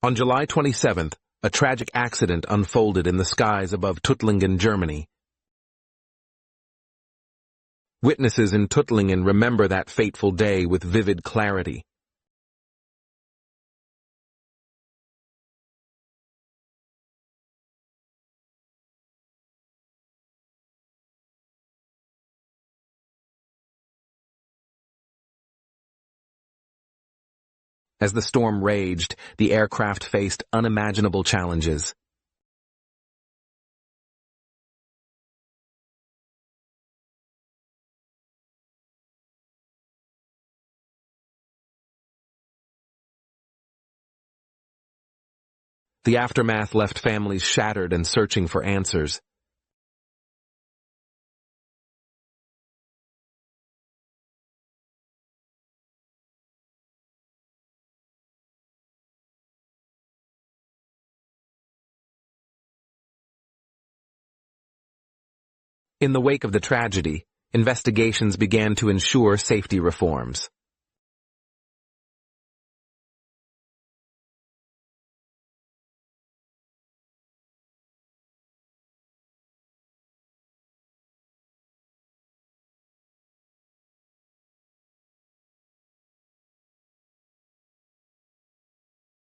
On July 27th, a tragic accident unfolded in the skies above Tuttlingen, Germany. Witnesses in Tuttlingen remember that fateful day with vivid clarity. As the storm raged, the aircraft faced unimaginable challenges. The aftermath left families shattered and searching for answers. In the wake of the tragedy, investigations began to ensure safety reforms.